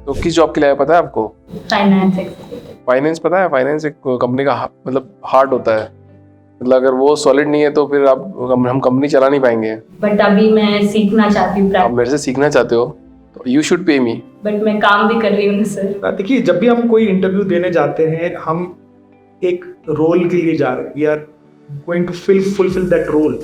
तो किस जॉब के लिए आया पता है आपको? Finance executive. फाइनेंस पता है, फाइनेंस एक कंपनी का मतलब हार्ट होता है। मतलब अगर वो सॉलिड नहीं है तो फिर हम कंपनी चला नहीं पाएंगे। बट अभी मैं सीखना चाहती हूँ। आप मेरे से सीखना चाहते हो तो you should pay me. But मैं काम भी कर रही हूँ सर। देखिए, जब भी हम कोई इंटरव्यू देने जाते हैं, हम एक रोल के लिए जा रहे हैं, we are going to fulfil that role.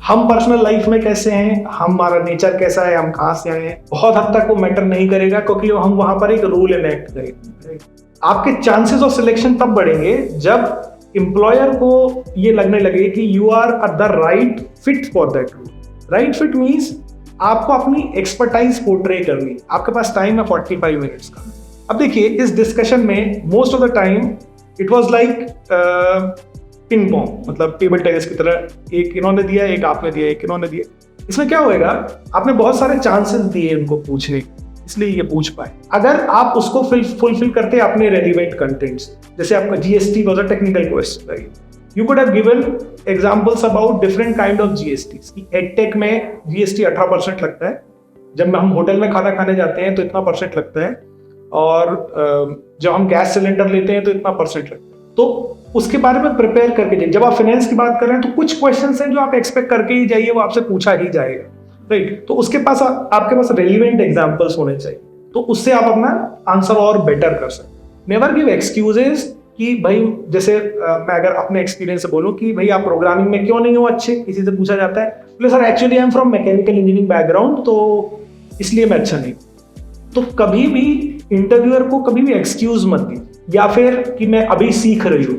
हम पर्सनल लाइफ में कैसे हैं, हमारा नेचर कैसा है, हम कहाँ से आए हैं, बहुत हद तक वो मैटर नहीं करेगा, क्योंकि हम वहां पर एक रोल इनेक्ट करेंगे। आपके चांसेस ऑफ सिलेक्शन तब बढ़ेंगे जब एम्प्लॉयर को ये लगने लगे कि you are the right fit for that role. Right fit means आपको अपनी एक्सपर्टाइज पोर्ट्रे करनी। आपके पास टाइम है 45 मिनट्स का। अब देखिए, इस डिस्कशन में most of the time it was like ping pong, मतलब टेबल टेनिस की तरह, एक इन्होंने दिया, एक आपने दिया, एक इन्होंने दिया। इसमें क्या होएगा, आपने बहुत सारे चांसेस दिए उनको पूछने, इसलिए ये पूछ पाए। अगर आप उसको फुलफिल करते अपने रेलिवेंट कंटेंट से, जैसे आपका GST was a technical question, you could have given examples about different kind of GSTs. Edtech में जीएसटी 18% लगता है, जब हम होटल में खाना खाने जाते हैं तो इतना परसेंट लगता है, और जब हम गैस सिलेंडर लेते हैं तो इतना परसेंट लगता है। तो उसके बारे में प्रिपेयर करके जाइए। जब आप फाइनेंस की बात कर रहे हैं तो कुछ क्वेश्चंस हैं जो आप एक्सपेक्ट करके ही जाइए, वो आपसे पूछा ही जाएगा, राइट। तो उसके पास आपके पास रेलिवेंट एग्जांपल्स होने चाहिए, तो उससे आप अपना आंसर और बेटर कर सकते। नेवर गिव एक्सक्यूजेस कि भाई, जैसे मैं अगर अपने एक्सपीरियंस से बोलूं कि भाई आप प्रोग्रामिंग में क्यों नहीं हो अच्छे, किसी से पूछा जाता है, बोले sir actually I am from mechanical engineering background, तो इसलिए मैं अच्छा नहीं। तो कभी भी इंटरव्यूअर को कभी भी एक्सक्यूज मत दी, या फिर कि मैं अभी सीख रही हूँ।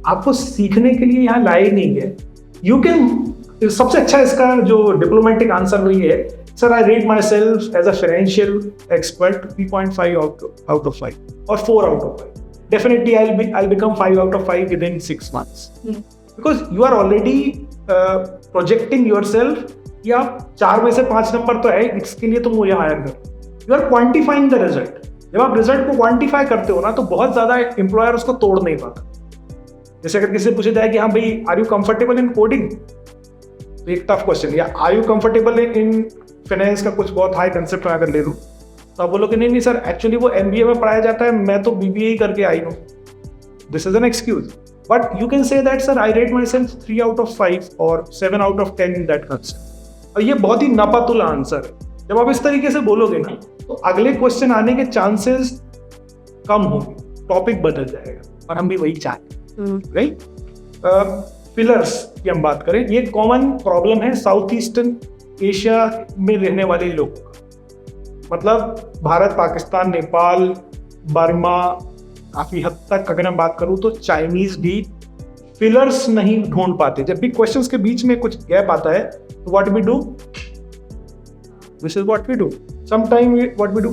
आपको सीखने के लिए यहाँ लाए नहीं है। यू कैन, सबसे अच्छा इसका जो डिप्लोमेटिक आंसर वही है, sir I rate myself as a financial expert 3.5 out of 5 और 4 out of 5. Definitely I'll become 5 out of 5 within 6 months. Because you are already projecting yourself कि आप 4 में से 5 नंबर तो है, इसके लिए तो मुझे हायर कर। You are quantifying the result. जब आप रिजल्ट को क्वांटिफाई करते हो ना, तो बहुत ज्यादा एम्प्लॉयर उसको तोड़ नहीं पाता। जैसे अगर किसी से पूछा जाए कि हाँ भाई, are you comfortable in coding, तो एक टफ क्वेश्चन, या are you comfortable in finance का कुछ बहुत हाई कंसेप्ट में अगर ले लूँ, तो आप बोलोगे नहीं सर, एक्चुअली वो एमबीए में पढ़ाया जाता है, मैं तो बीबीए ही करके आई हूँ। This is an excuse, but you can say that sir I rate my self 3 out of 5 और 7 out of 10 in that concept. और ये बहुत ही नापातुल आंसर है। जब आप इस तरीके से बोलोगे ना, तो अगले क्वेश्चन आने के चांसेस कम होंगे, टॉपिक बदल जाएगा, और हम भी वही चाहते, राइट। पिलर्स की हम बात करें, ये कॉमन प्रॉब्लम है साउथ ईस्टर्न एशिया में रहने वाले लोगों का। मतलब भारत, पाकिस्तान, नेपाल, बर्मा, काफी हद तक अगर मैं बात करूं तो चाइनीज भी फिलर्स नहीं ढूंढ पाते। जब भी क्वेश्चंस के बीच में कुछ गैप आता है, तो what we do, this is what we do, sometime what we do,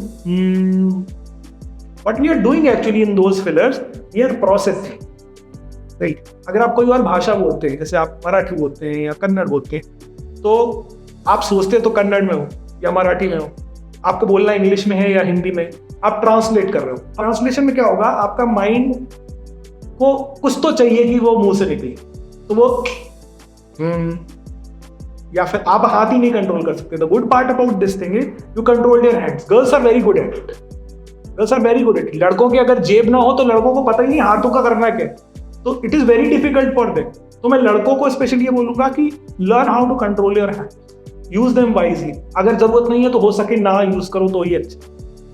what we are doing actually in those fillers, we are processing, right. अगर आप कोई और भाषा बोलते हैं, जैसे आप मराठी बोलते हैं या कन्नड़ बोलते हैं, तो आप सोचते तो कन्नड़ में हो या मराठी में हो, आपको बोलना इंग्लिश में है या हिंदी में, आप ट्रांसलेट कर रहे हो। ट्रांसलेशन में क्या होगा, आपका माइंड को कुछ तो चाहिए कि वो मुंह से निकले, तो वो या फिर आप हाथ ही नहीं कंट्रोल कर सकते। The good part about this thing is you control your hands. Girls are very good at it, girls are very good at it. लड़कों की अगर जेब ना हो तो लड़कों को पता ही नहीं हाथों का करना क्या, तो it is very difficult for them. तो मैं लड़कों को स्पेशली ये बोलूंगा कि learn how to control your hands, use them wisely. अगर जरूरत नहीं है तो हो सके ना यूज करो तो ही अच्छा,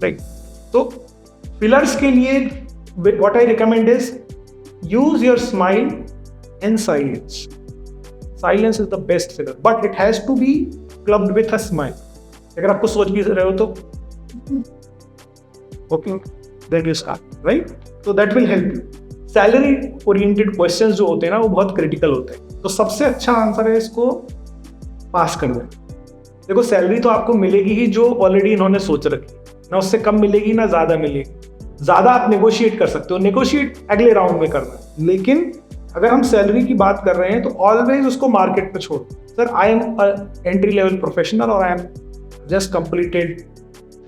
राइट। तो पिलर्स के लिए what I recommend is use your smile and silence. Silence is the best filler, but it has to be clubbed with a smile. अगर आपको सोच भी रहे हो तो okay, then you start, right. तो that will help you. Salary oriented questions जो होते हैं ना, वो बहुत क्रिटिकल होते हैं। तो सबसे अच्छा आंसर है इसको पास कर दें। देखो, सैलरी तो आपको मिलेगी ही जो ऑलरेडी इन्होंने सोच रखी, ना उससे कम मिलेगी ना ज्यादा मिलेगी। ज्यादा आप नेगोशिएट कर सकते हो, नेगोशिएट अगले राउंड में करना है। लेकिन अगर हम सैलरी की बात कर रहे हैं तो ऑलवेज उसको मार्केट पे छोड़ो। Sir I am entry level professional और I am just completed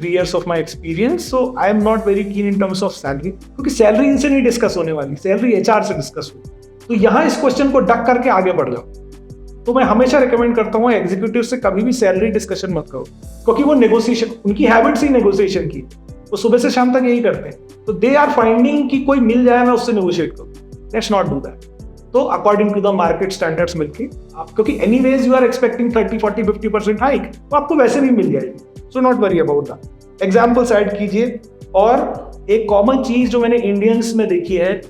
3 years of my experience, so I am not very keen in terms of salary, क्योंकि सैलरी इनसे नहीं डिस्कस होने वाली, सैलरी एचआर से डिस्कस होगी। तो यहाँ इस क्वेश्चन को डक करके आगे बढ़ जाओ। तो मैं हमेशा रिकमेंड करता हूँ एग्जीक्यूटिव से कभी भी सैलरी डिस्कशन मत करो, क्योंकि वो नेगोशिएशन, उनकी हैबिट्स ही नेगोशिएशन की। वो सुबह से शाम तक यही करते हैं। तो दे आर फाइंडिंग कि कोई मिल जाए मैं उससे नेगोशिएट करूँ। Let's not do that. तो according to the market standards मिलके आप, क्योंकि anyways you are expecting 30, 40, 50% hike, तो आपको वैसे भी मिल जाएगी। So not worry about that. Examples ऐड कीजिए। और एक कॉमन चीज जो मैंने इंडियंस में देखी है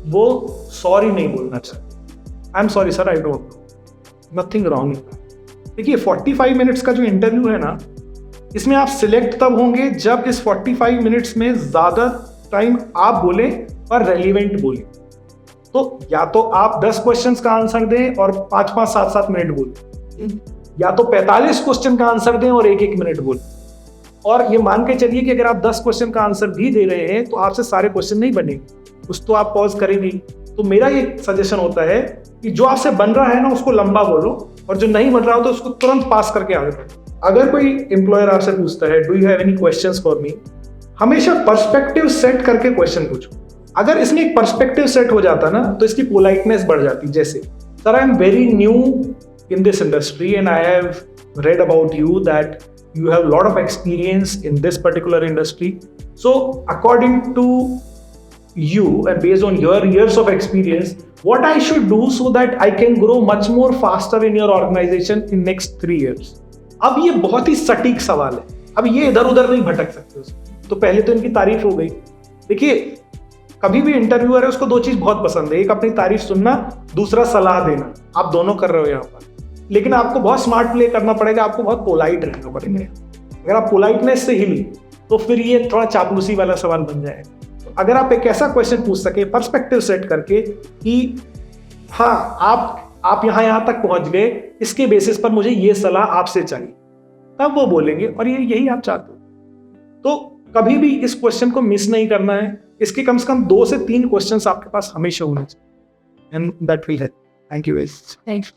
वो सॉरी नहीं बोलना चाहिए। I am sorry sir, I don't know, nothing wrong. देखिए 45 मिनट्स का जो इंटरव्यू है ना, इसमें आप सिलेक्ट तब होंगे जब इस 45 मिनट्स में ज्यादा टाइम आप बोले और रेलिवेंट बोले। तो या तो आप 10 क्वेश्चंस का आंसर दें और 5-5, 7-7 मिनट बोले, या तो 45 क्वेश्चन का आंसर दें और 1-1 मिनट बोले। और ये मान के चलिए कि अगर आप 10 क्वेश्चन का आंसर भी दे रहे हैं तो आपसे सारे क्वेश्चन नहीं बनेंगे, कुछ तो आप पॉज करेंगे। तो मेरा ये सजेशन होता है कि जो आपसे बन रहा है ना उसको लंबा बोलो, और जो नहीं बन रहा हो तो उसको तुरंत पास करके आगे बढ़ो। अगर कोई एम्प्लॉयर आपसे पूछता है do you have any questions for me, हमेशा पर्सपेक्टिव सेट करके क्वेश्चन पूछो। अगर इसमें एक पर्सपेक्टिव सेट हो जाता ना तो इसकी पोलाइटनेस बढ़ जाती। जैसे sir, I am very new in this industry and I have read about you that you have a lot of experience in this particular industry. So according to you and based on your years of experience, what I should do so that I can grow much more faster in your organization in next 3 years? अब ये बहुत ही सटीक सवाल है, अब ये इधर उधर नहीं भटक सकते उसमें। तो पहले तो इनकी तारीफ हो गई। देखिए कभी भी इंटरव्यूअर है उसको 2 चीज बहुत पसंद है, एक अपनी तारीफ सुनना, दूसरा सलाह देना। आप दोनों कर रहे हो यहाँ पर, लेकिन आपको बहुत स्मार्ट प्ले करना पड़ेगा, आपको बहुत पोलाइट रहना पड़ेगा। अगर आप पोलाइटनेस से हिली तो फिर ये थोड़ा चापलूसी वाला सवाल बन जाएगा। तो अगर आप एक ऐसा क्वेश्चन पूछ सके पर्सपेक्टिव सेट करके कि हाँ आप यहाँ तक पहुंच गए, इसके बेसिस पर मुझे ये सलाह आपसे चाहिए, तब वो बोलेंगे और यही आप चाहते हो। तो कभी भी इस क्वेश्चन को मिस नहीं करना है। इसके कम से कम 2 से 3 क्वेश्चन आपके पास हमेशा होने चाहिए, and that will help. Thank you. Thank you.